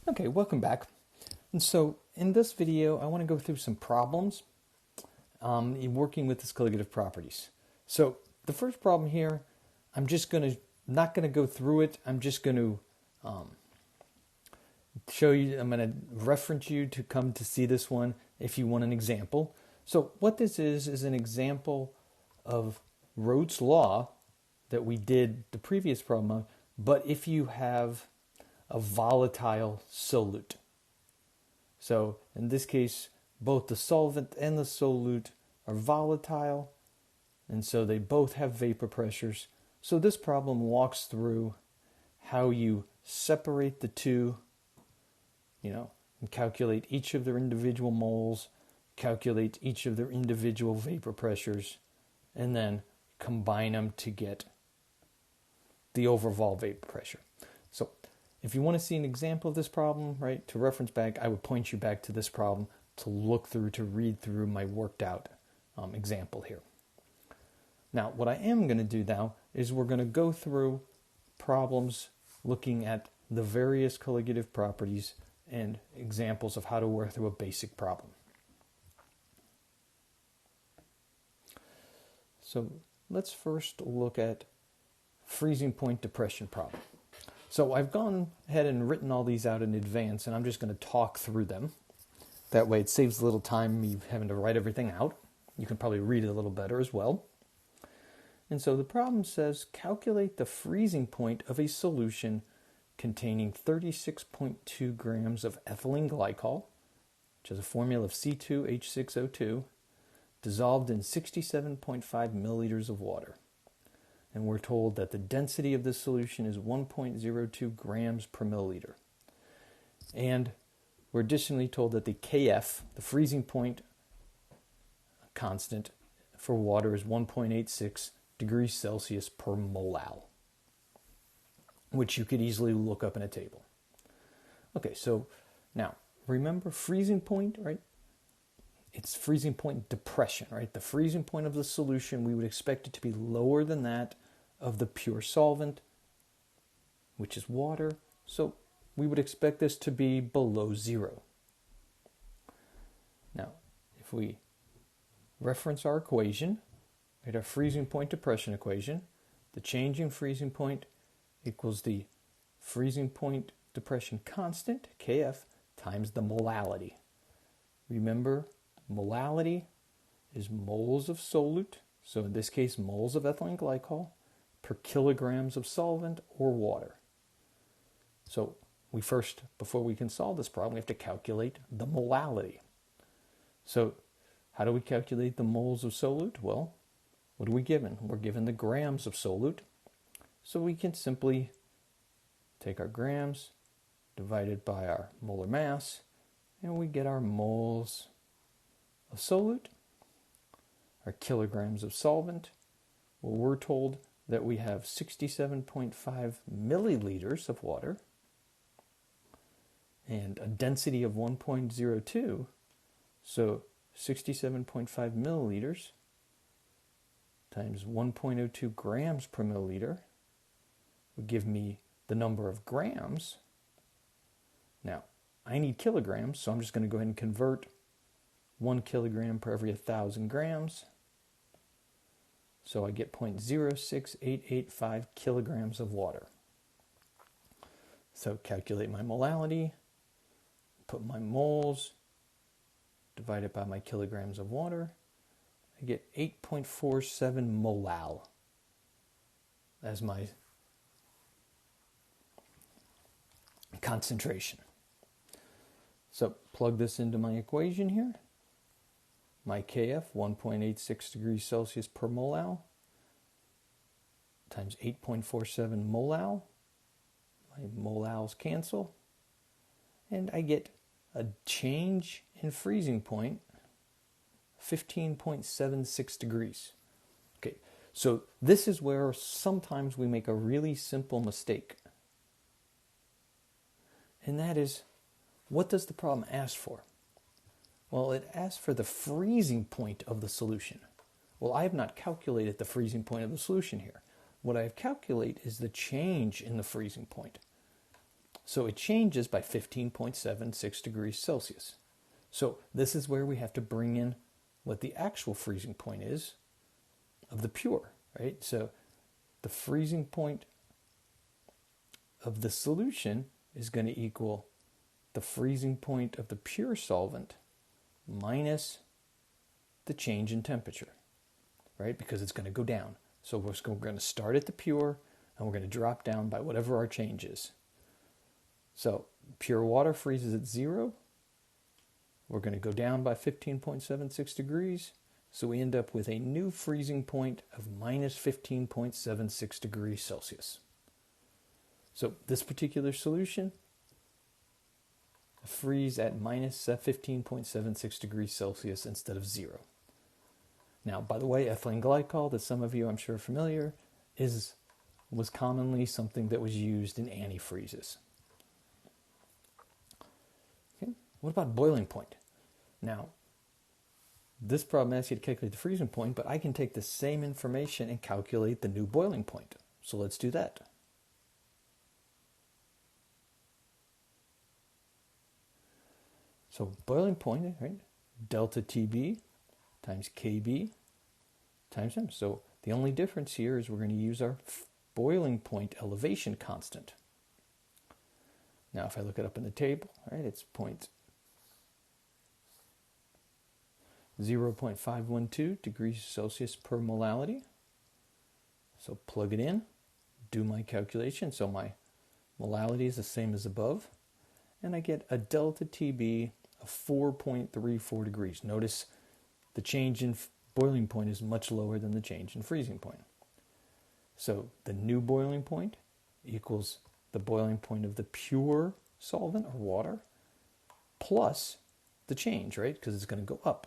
Okay, welcome back. And so in this video, I want to go through some problems in working with this colligative properties. So the first problem here, I'm just not going to go through it. I'm just going to show you, I'm going to reference you to come to see this one if you want an example. So what this is an example of Rhodes' law that we did the previous problem on, but if you have a volatile solute. So in this case, both the solvent and the solute are volatile, and so they both have vapor pressures. So this problem walks through how you separate the two, and calculate each of their individual moles, calculate each of their individual vapor pressures, and then combine them to get the overall vapor pressure. So if you want to see an example of this problem, right, to reference back, I would point you back to this problem to look through, to read through my worked out example here. Now, what I am going to do now is we're going to go through problems looking at the various colligative properties and examples of how to work through a basic problem. So let's first look at freezing point depression problem. So I've gone ahead and written all these out in advance, and I'm just going to talk through them. That way it saves a little time me having to write everything out. You can probably read it a little better as well. And so the problem says, calculate the freezing point of a solution containing 36.2 grams of ethylene glycol, which has a formula of C2H6O2, dissolved in 67.5 milliliters of water. And we're told that the density of this solution is 1.02 grams per milliliter. And we're additionally told that the Kf, the freezing point constant for water, is 1.86 degrees Celsius per molal, which you could easily look up in a table. Okay, so now remember freezing point, right? It's freezing point depression, right? The freezing point of the solution, we would expect it to be lower than that of the pure solvent, which is water. So we would expect this to be below zero. Now, if we reference our equation, right, our freezing point depression equation, the change in freezing point equals the freezing point depression constant, Kf, times the molality. Remember, molality is moles of solute, so in this case moles of ethylene glycol, per kilograms of solvent or water. So we first, before we can solve this problem, we have to calculate the molality. So how do we calculate the moles of solute? Well, what are we given? We're given the grams of solute. So we can simply take our grams divided by our molar mass, and we get our moles of solute, our kilograms of solvent. Well, we're told that we have 67.5 milliliters of water and a density of 1.02. So 67.5 milliliters times 1.02 grams per milliliter would give me the number of grams. Now, I need kilograms, so I'm just going to go ahead and convert 1 kilogram per every 1,000 grams. So I get 0.06885 kilograms of water. So calculate my molality, put my moles, divide it by my kilograms of water. I get 8.47 molal as my concentration. So plug this into my equation here. My Kf, 1.86 degrees Celsius per molal, times 8.47 molal. My molals cancel. And I get a change in freezing point, 15.76 degrees. Okay, so this is where sometimes we make a really simple mistake. And that is, what does the problem ask for? Well, it asks for the freezing point of the solution. Well, I have not calculated the freezing point of the solution here. What I have calculated is the change in the freezing point. So it changes by 15.76 degrees Celsius. So this is where we have to bring in what the actual freezing point is of the pure, right? So the freezing point of the solution is going to equal the freezing point of the pure solvent minus the change in temperature, right? Because it's going to go down. So we're going to start at the pure and we're going to drop down by whatever our change is. So pure water freezes at 0. We're going to go down by 15.76 degrees. So we end up with a new freezing point of minus 15.76 degrees Celsius. So this particular solution freeze at minus 15.76 degrees Celsius instead of 0. Now, by the way, ethylene glycol, that some of you I'm sure are familiar, was commonly something that was used in antifreezes. Okay, what about boiling point? Now, this problem asks you to calculate the freezing point, but I can take the same information and calculate the new boiling point. So let's do that. So boiling point, right? Delta TB times KB times M. So the only difference here is we're going to use our boiling point elevation constant. Now if I look it up in the table, right, it's 0.512 degrees Celsius per molality. So plug it in, do my calculation. So my molality is the same as above. And I get a delta TB of 4.34 degrees. Notice the change in boiling point is much lower than the change in freezing point. So the new boiling point equals the boiling point of the pure solvent or water plus the change, right? Because it's going to go up.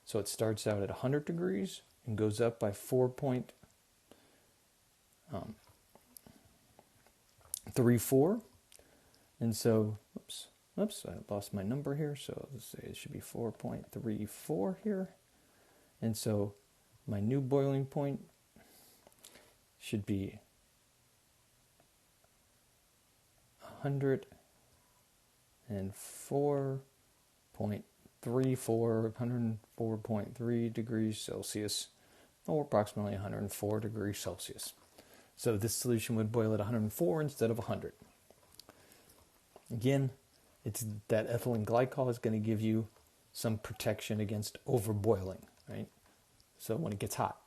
So it starts out at 100 degrees and goes up by 4.34. And so, oops, I lost my number here. So let's say it should be 4.34 here. And so my new boiling point should be 104.3 degrees Celsius, or approximately 104 degrees Celsius. So this solution would boil at 104 instead of 100. Again, it's that ethylene glycol is going to give you some protection against overboiling, right? So when it gets hot,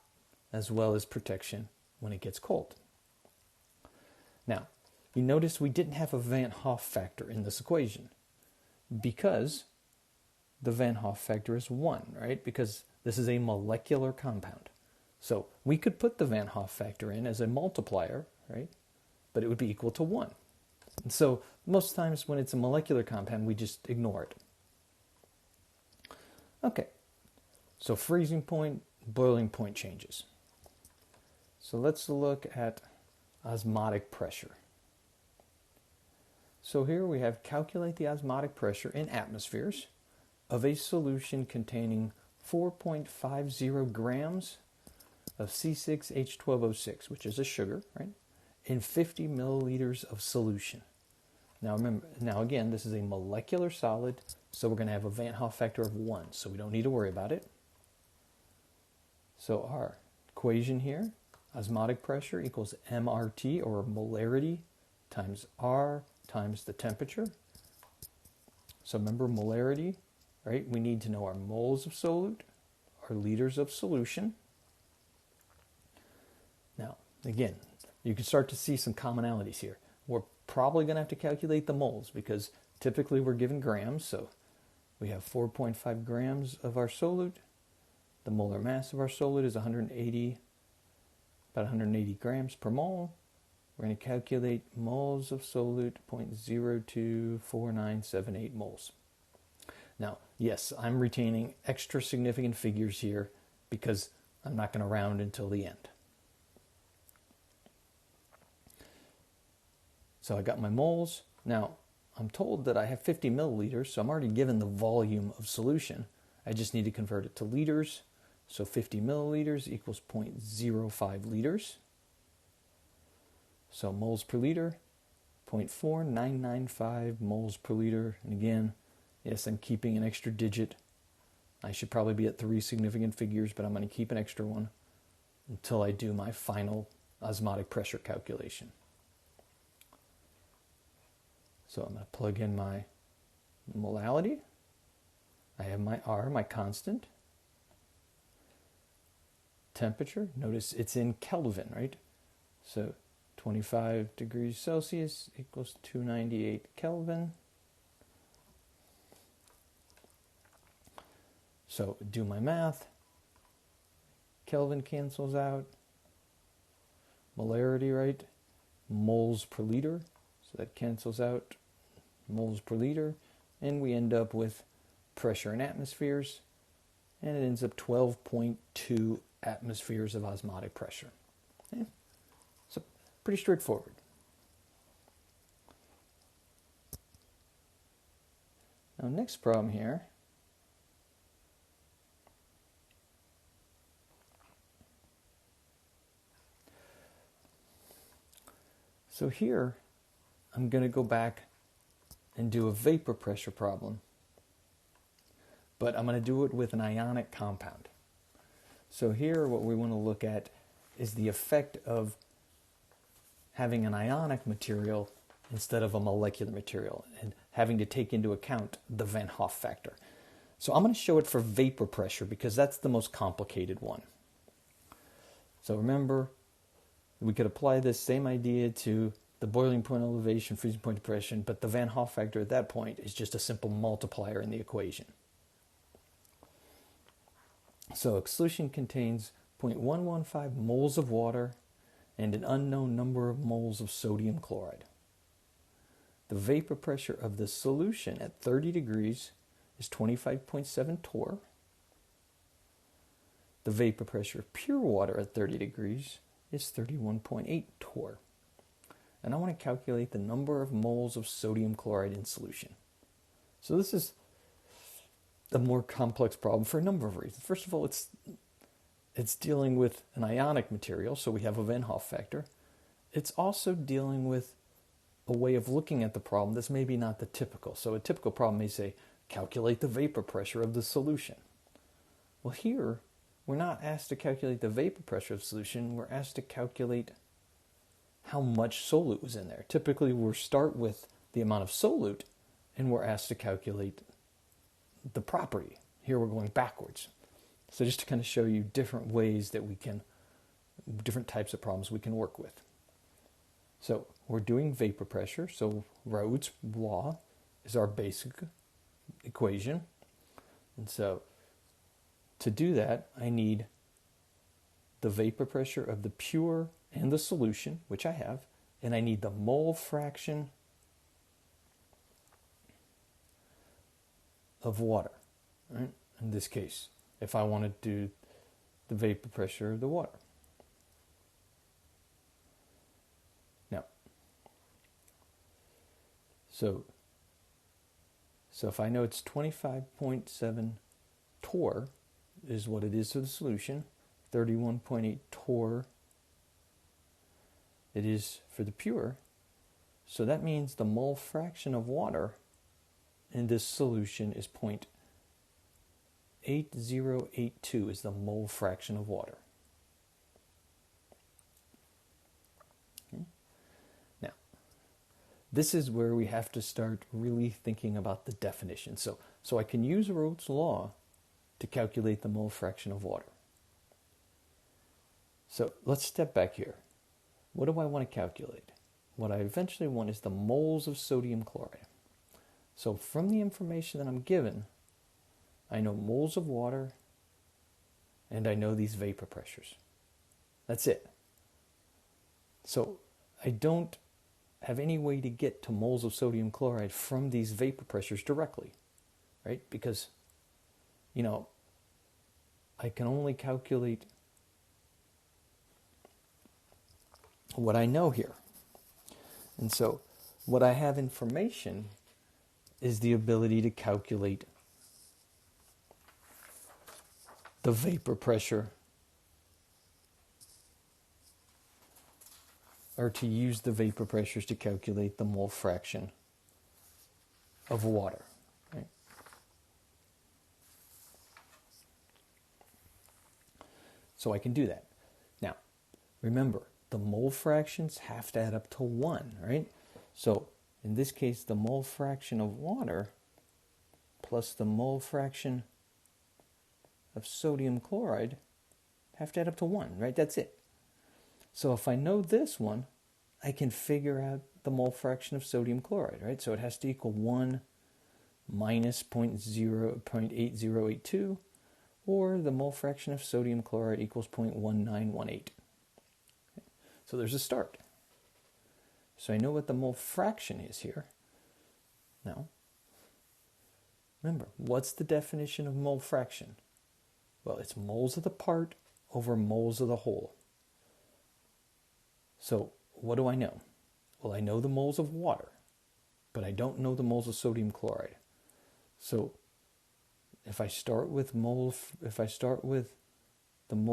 as well as protection when it gets cold. Now, you notice we didn't have a Van Hoff factor in this equation because the Van Hoff factor is 1, right? Because this is a molecular compound. So we could put the Van Hoff factor in as a multiplier, right? But it would be equal to 1. And so most times when it's a molecular compound, we just ignore it. Okay, so freezing point, boiling point changes. So let's look at osmotic pressure. So here we have calculate the osmotic pressure in atmospheres of a solution containing 4.50 grams of C6H12O6, which is a sugar, right, in 50 milliliters of solution. Now remember, again, this is a molecular solid, so we're going to have a Van Hoff factor of 1, so we don't need to worry about it. So our equation here, osmotic pressure equals MRT, or molarity, times R times the temperature. So remember molarity, right? We need to know our moles of solute, our liters of solution. Now, again, you can start to see some commonalities here. We're probably going to have to calculate the moles because typically we're given grams. So we have 4.5 grams of our solute. The molar mass of our solute is about 180 grams per mole. We're going to calculate moles of solute, 0.024978 moles. Now, yes, I'm retaining extra significant figures here because I'm not going to round until the end. So I got my moles. Now, I'm told that I have 50 milliliters, so I'm already given the volume of solution. I just need to convert it to liters. So 50 milliliters equals 0.05 liters. So moles per liter, 0.4995 moles per liter. And again, yes, I'm keeping an extra digit. I should probably be at 3 significant figures, but I'm going to keep an extra one until I do my final osmotic pressure calculation. So I'm going to plug in my molality. I have my R, my constant. Temperature, notice it's in Kelvin, right? So 25 degrees Celsius equals 298 Kelvin. So do my math. Kelvin cancels out. Molarity, right? Moles per liter. So that cancels out. Moles per liter. And we end up with pressure in atmospheres. And it ends up 12.2 atmospheres of osmotic pressure. Okay? So pretty straightforward. Now next problem here. So here, I'm going to go back and do a vapor pressure problem. But I'm going to do it with an ionic compound. So here, what we want to look at is the effect of having an ionic material instead of a molecular material, and having to take into account the Van Hoff factor. So I'm going to show it for vapor pressure because that's the most complicated one. So remember, we could apply this same idea to the boiling point elevation, freezing point depression, but the Van Hoff factor at that point is just a simple multiplier in the equation. So a solution contains 0.115 moles of water and an unknown number of moles of sodium chloride. The vapor pressure of the solution at 30 degrees is 25.7 torr. The vapor pressure of pure water at 30 degrees is 31.8 torr. And I want to calculate the number of moles of sodium chloride in solution. So this is a more complex problem for a number of reasons. First of all, it's dealing with an ionic material, so we have a Van Hoff factor. It's also dealing with a way of looking at the problem that's maybe not the typical. So a typical problem may say, calculate the vapor pressure of the solution. Well, here, we're not asked to calculate the vapor pressure of the solution. We're asked to calculate how much solute was in there. Typically, we'll start with the amount of solute, and we're asked to calculate the property. Here, we're going backwards. So just to kind of show you different ways that we can, different types of problems we can work with. So we're doing vapor pressure. So Raoult's law is our basic equation. And so to do that, I need the vapor pressure of the pure and the solution, which I have, and I need the mole fraction of water, right? In this case, if I want to do the vapor pressure of the water. Now, so if I know it's 25.7 torr is what it is for the solution, 31.8 torr it is for the pure. So that means the mole fraction of water in this solution is 0.8082 is the mole fraction of water. Okay. Now, this is where we have to start really thinking about the definition. So I can use Raoult's law to calculate the mole fraction of water. So let's step back here. What do I want to calculate? What I eventually want is the moles of sodium chloride. So from the information that I'm given, I know moles of water and I know these vapor pressures. That's it. So I don't have any way to get to moles of sodium chloride from these vapor pressures directly, right? Because, I can only calculate what I know here. And so what I have information is the ability to calculate the vapor pressure are to use the vapor pressures to calculate the mole fraction of water. Right? So I can do that. Now, remember, the mole fractions have to add up to 1, right? So in this case, the mole fraction of water plus the mole fraction of sodium chloride have to add up to 1, right? That's it. So if I know this one, I can figure out the mole fraction of sodium chloride, right? So it has to equal 1 minus 0.8082, or the mole fraction of sodium chloride equals 0.1918. So there's a start. So I know what the mole fraction is here. Now, remember, what's the definition of mole fraction? Well, it's moles of the part over moles of the whole. So what do I know? Well, I know the moles of water, but I don't know the moles of sodium chloride. So if I start with the mole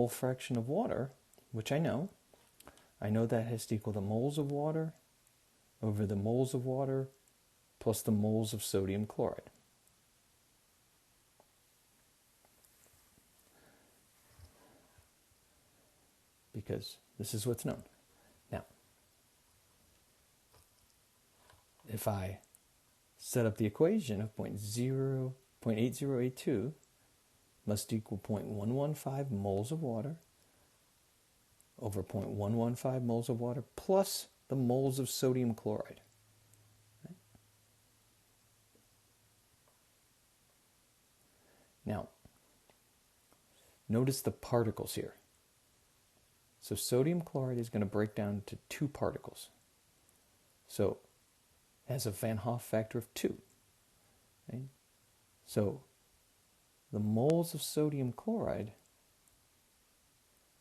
fraction of water, which I know that has to equal the moles of water over the moles of water plus the moles of sodium chloride. Because this is what's known. Now, if I set up the equation of 0.8082 must equal 0.115 moles of water over 0.115 moles of water plus the moles of sodium chloride. Right? Now, notice the particles here. So sodium chloride is going to break down to 2 particles. So it has a Van Hoff factor of 2. Right? So the moles of sodium chloride,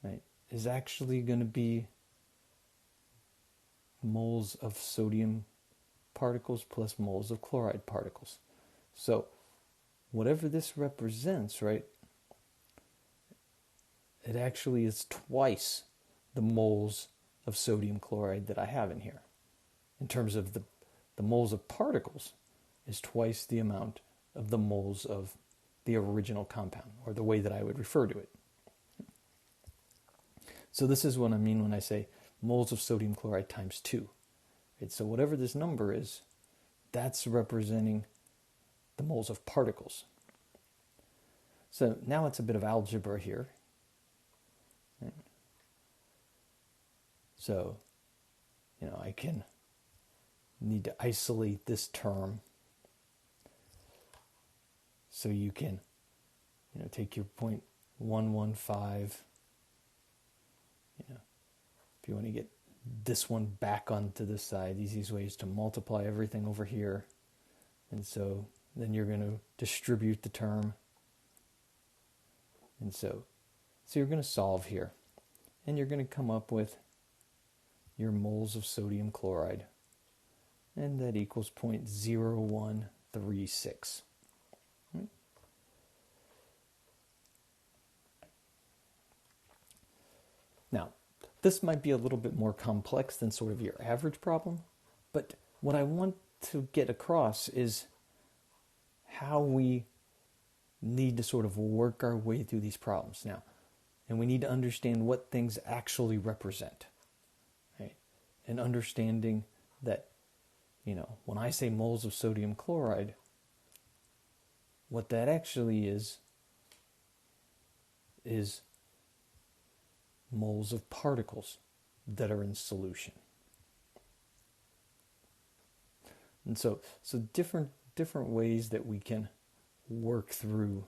right, is actually going to be moles of sodium particles plus moles of chloride particles. So whatever this represents, right, it actually is twice the moles of sodium chloride that I have in here. In terms of the moles of particles is twice the amount of the moles of the original compound, or the way that I would refer to it. So this is what I mean when I say moles of sodium chloride times 2. Right? So whatever this number is, that's representing the moles of particles. So now it's a bit of algebra here. Right? So, I need to isolate this term. So you can, take your 0.115, if you want to get this one back onto this side, the easiest way is to multiply everything over here. And so then you're going to distribute the term. And so you're going to solve here. And you're going to come up with your moles of sodium chloride. And that equals 0.0136. Right? Now, this might be a little bit more complex than sort of your average problem, but what I want to get across is how we need to sort of work our way through these problems now. And we need to understand what things actually represent. Right? And understanding that, when I say moles of sodium chloride, what that actually is moles of particles that are in solution. And so different ways that we can work through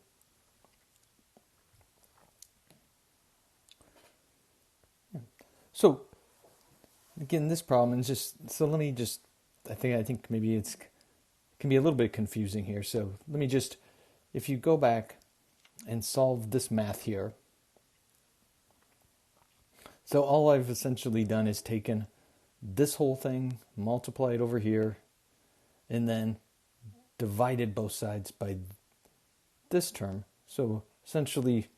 So again, this problem is I think maybe it can be a little bit confusing here. So let me just, if you go back and solve this math here. So all I've essentially done is taken this whole thing, multiplied over here, and then divided both sides by this term. So essentially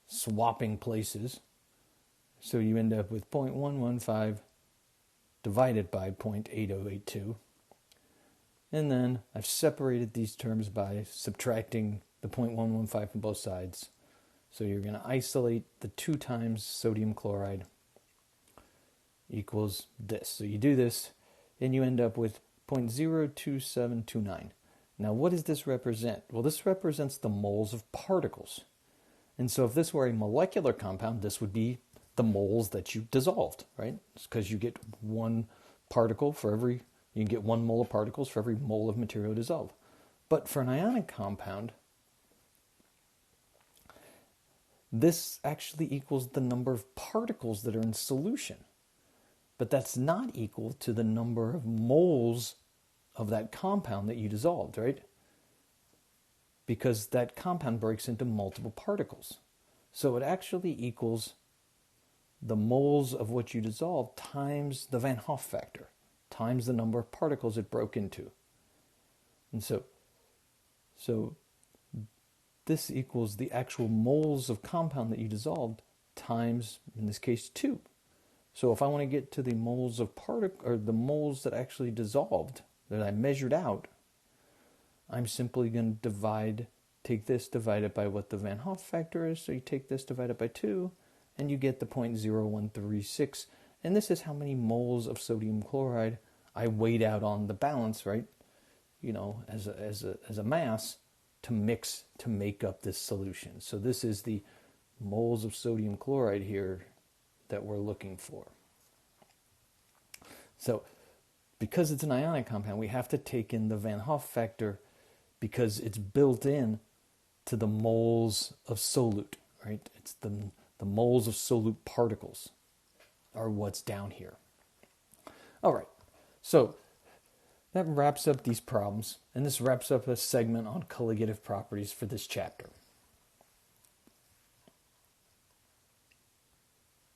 swapping places. So you end up with 0.115 divided by 0.8082. And then I've separated these terms by subtracting the 0.115 from both sides. So you're going to isolate the 2 times sodium chloride equals this. So you do this and you end up with 0.02729. Now what does this represent? Well, this represents the moles of particles. And so if this were a molecular compound, this would be the moles that you dissolved, right? Because you get 1 particle for every, you can get 1 mole of particles for every mole of material dissolved. But for an ionic compound, this actually equals the number of particles that are in solution. But that's not equal to the number of moles of that compound that you dissolved, right? Because that compound breaks into multiple particles. So it actually equals the moles of what you dissolved times the Van Hoff factor, times the number of particles it broke into. And so this equals the actual moles of compound that you dissolved times, in this case, 2. So if I want to get to the moles of or the moles that actually dissolved, that I measured out, I'm simply going to take this, divide it by what the Van Hoff factor is. So you take this, divide it by 2, and you get the 0.0136. And this is how many moles of sodium chloride I weighed out on the balance, right? You know, as a mass to mix to make up this solution. So this is the moles of sodium chloride here that we're looking for. So because it's an ionic compound, we have to take in the Van Hoff factor because it's built in to the moles of solute, right? It's the moles of solute particles are what's down here. All right, so that wraps up these problems, and this wraps up a segment on colligative properties for this chapter.